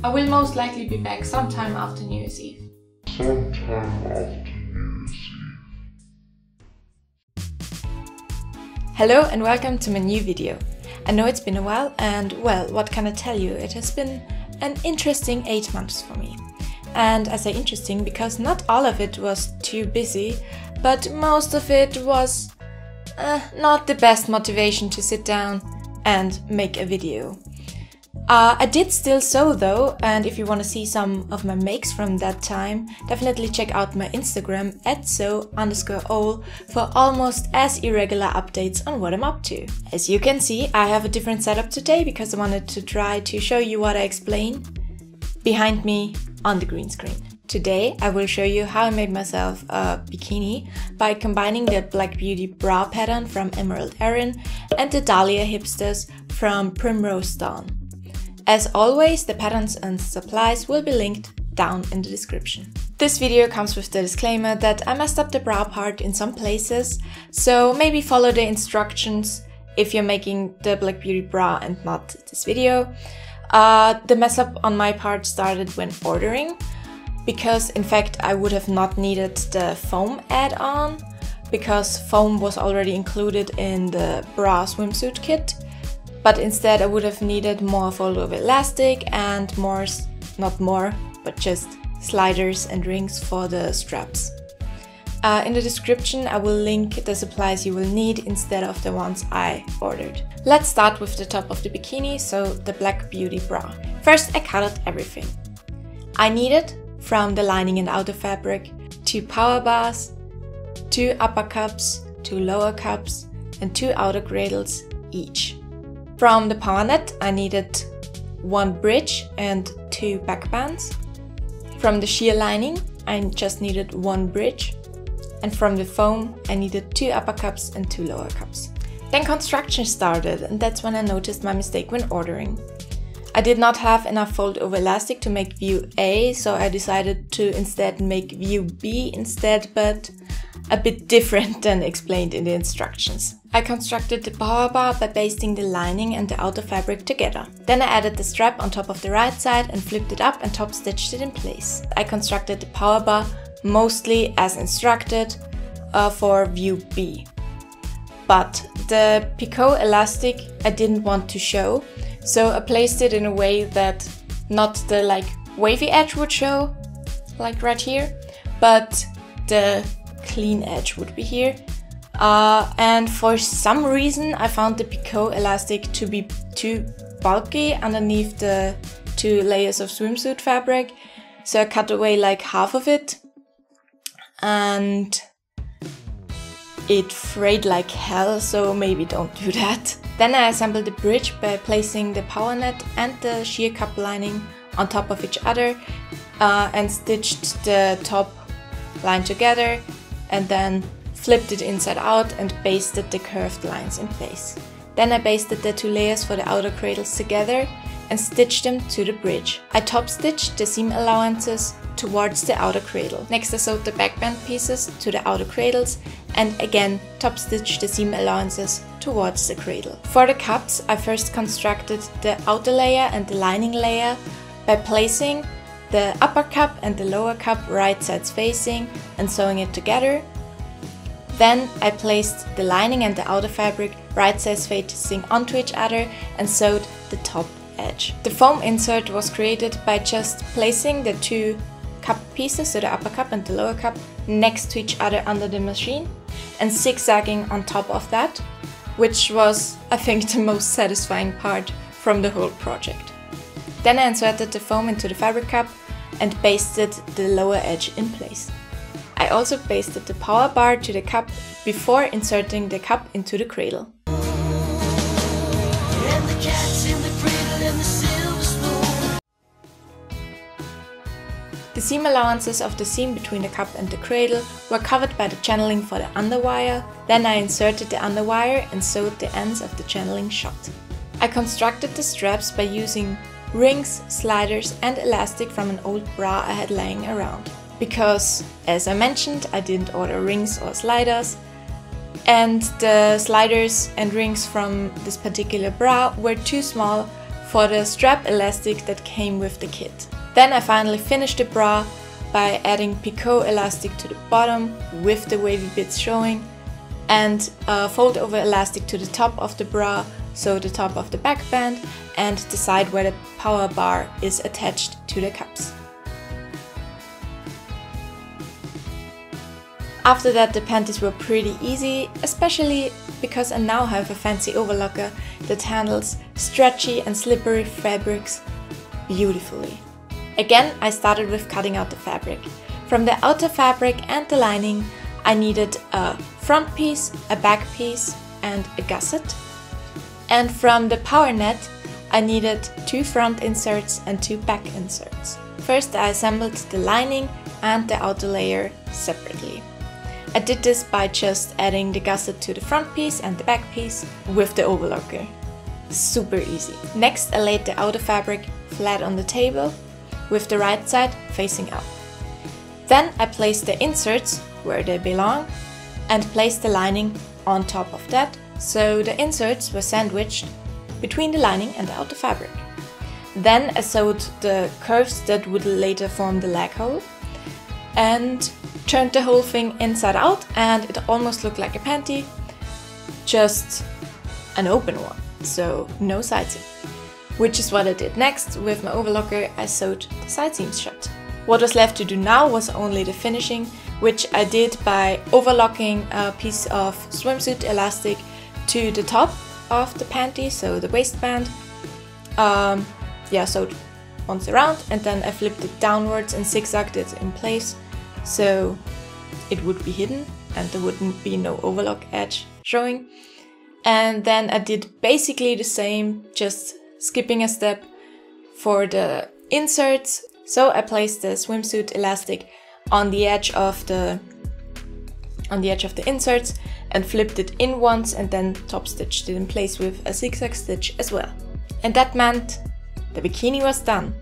I will most likely be back sometime after New Year's Eve. Hello and welcome to my new video. I know it's been a while and well, what can I tell you? It has been an interesting 8 months for me. And I say interesting because not all of it was too busy, but most of it was not the best motivation to sit down and make a video. I did still sew though, and if you want to see some of my makes from that time, definitely check out my Instagram @sew_ol for almost as irregular updates on what I'm up to. As you can see, I have a different setup today because I wanted to try to show you what I explain behind me on the green screen. Today I will show you how I made myself a bikini by combining the Black Beauty bra pattern from Emerald Erin and the Dahlia Hipsters from Primrose Dawn. As always, the patterns and supplies will be linked down in the description. This video comes with the disclaimer that I messed up the bra part in some places, so maybe follow the instructions if you're making the Black Beauty bra and not this video. The mess up on my part started when ordering, because in fact I would have not needed the foam add-on, because foam was already included in the bra swimsuit kit. But instead I would have needed more fold-over elastic and just sliders and rings for the straps. In the description I will link the supplies you will need instead of the ones I ordered. Let's start with the top of the bikini, so the Black Beauty bra. First I colored everything. I needed, from the lining and outer fabric, 2 power bars, 2 upper cups, 2 lower cups and 2 outer cradles each. From the power net I needed 1 bridge and 2 back bands. From the sheer lining I just needed 1 bridge. And from the foam I needed 2 upper cups and 2 lower cups. Then construction started, and that's when I noticed my mistake when ordering. I did not have enough fold over elastic to make view A, so I decided to instead make view B instead, but a bit different than explained in the instructions. I constructed the power bar by basting the lining and the outer fabric together. Then I added the strap on top of the right side and flipped it up and top stitched it in place. I constructed the power bar mostly as instructed for view B. But the picot elastic I didn't want to show, so I placed it in a way that not the wavy edge would show, like right here, but the clean edge would be here. And for some reason I found the picot elastic to be too bulky underneath the 2 layers of swimsuit fabric, so I cut away like half of it and it frayed like hell, so maybe don't do that. Then I assembled the bridge by placing the power net and the sheer cup lining on top of each other and stitched the top line together and then flipped it inside out and basted the curved lines in place. Then I basted the 2 layers for the outer cradles together and stitched them to the bridge. I top stitched the seam allowances towards the outer cradle. Next I sewed the backband pieces to the outer cradles and again top stitched the seam allowances towards the cradle. For the cups I first constructed the outer layer and the lining layer by placing the upper cup and the lower cup right sides facing and sewing it together. Then I placed the lining and the outer fabric right sides facing onto each other and sewed the top edge. The foam insert was created by just placing the 2 cup pieces, so the upper cup and the lower cup, next to each other under the machine and zigzagging on top of that, which was, I think, the most satisfying part from the whole project. Then I inserted the foam into the fabric cup and basted the lower edge in place. I also basted the power bar to the cup before inserting the cup into the cradle. The seam allowances of the seam between the cup and the cradle were covered by the channeling for the underwire. Then I inserted the underwire and sewed the ends of the channeling shut. I constructed the straps by using rings, sliders and elastic from an old bra I had laying around. Because, as I mentioned, I didn't order rings or sliders, and the sliders and rings from this particular bra were too small for the strap elastic that came with the kit. Then I finally finished the bra by adding picot elastic to the bottom with the wavy bits showing, and a fold over elastic to the top of the bra, so the top of the back band and the side where the power bar is attached to the cups. After that, the panties were pretty easy, especially because I now have a fancy overlocker that handles stretchy and slippery fabrics beautifully. Again, I started with cutting out the fabric. From the outer fabric and the lining, I needed a front piece, a back piece and a gusset. And from the power net, I needed 2 front inserts and 2 back inserts. First, I assembled the lining and the outer layer separately. I did this by just adding the gusset to the front piece and the back piece with the overlocker. Super easy. Next, I laid the outer fabric flat on the table with the right side facing up. Then I placed the inserts where they belong and placed the lining on top of that, so the inserts were sandwiched between the lining and the outer fabric. Then I sewed the curves that would later form the leg hole and turned the whole thing inside out, and it almost looked like a panty, just an open one, so no side seam. Which is what I did next. With my overlocker I sewed the side seams shut. What was left to do now was only the finishing, which I did by overlocking a piece of swimsuit elastic to the top of the panty, so the waistband. Sewed once around, and then I flipped it downwards and zigzagged it in place so it would be hidden and there wouldn't be no overlock edge showing. And then I did basically the same, just skipping a step for the inserts. So I placed the swimsuit elastic on the edge of the inserts and flipped it in once, and then top stitched it in place with a zigzag stitch as well. And that meant the bikini was done.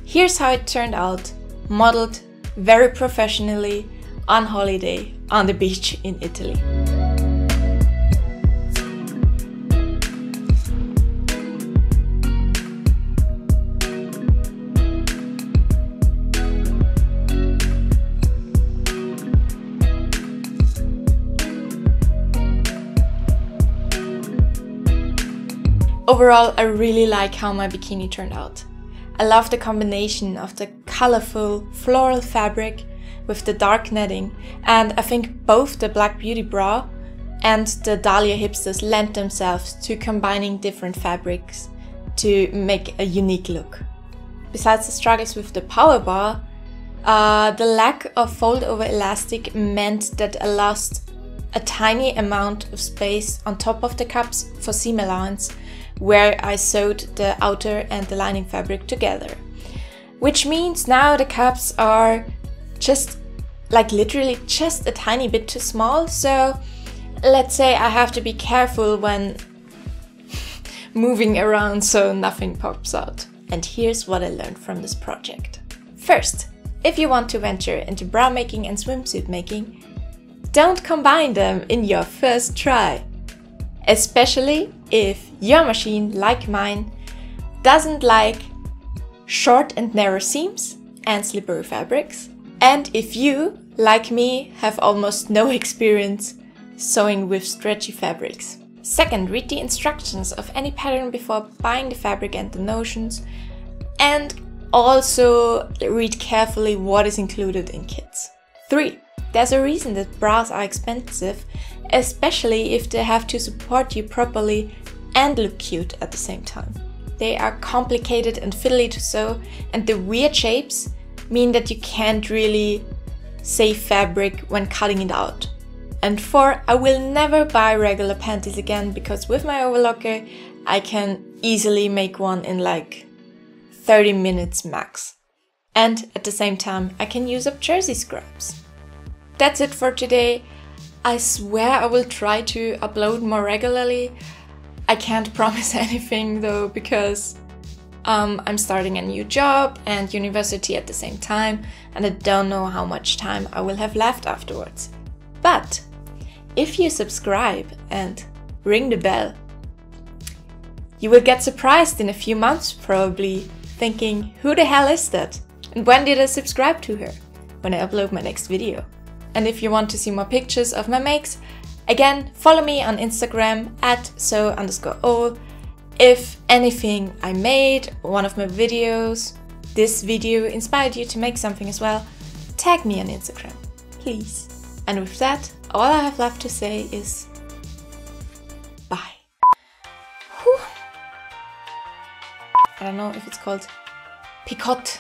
Here's how it turned out, modeled very professionally on holiday on the beach in Italy. Overall, I really like how my bikini turned out. I love the combination of the colorful floral fabric with the dark netting, and I think both the Black Beauty bra and the Dahlia Hipsters lend themselves to combining different fabrics to make a unique look. Besides the struggles with the power bar, the lack of fold over elastic meant that I lost a tiny amount of space on top of the cups for seam allowance, where I sewed the outer and the lining fabric together. Which means now the cups are just like literally just a tiny bit too small, so let's say I have to be careful when moving around so nothing pops out. And here's what I learned from this project. First, if you want to venture into bra making and swimsuit making, don't combine them in your first try. Especially if your machine, like mine, doesn't like short and narrow seams and slippery fabrics, and if you, like me, have almost no experience sewing with stretchy fabrics. Second, read the instructions of any pattern before buying the fabric and the notions, and also read carefully what is included in kits. 3. There's a reason that bras are expensive, especially if they have to support you properly and look cute at the same time. They are complicated and fiddly to sew, and the weird shapes mean that you can't really save fabric when cutting it out. And 4, I will never buy regular panties again, because with my overlocker I can easily make one in like 30 minutes max. And at the same time I can use up jersey scraps. That's it for today. I swear I will try to upload more regularly. I can't promise anything though, because I'm starting a new job and university at the same time, and I don't know how much time I will have left afterwards. But if you subscribe and ring the bell, You will get surprised in a few months probably, thinking, who the hell is that? And when did I subscribe to her? When I upload my next video. And if you want to see more pictures of my makes, again, follow me on Instagram at so_all. If anything I made, one of my videos, this video inspired you to make something as well, tag me on Instagram, please. And with that, all I have left to say is bye. Whew. I don't know if it's called picot,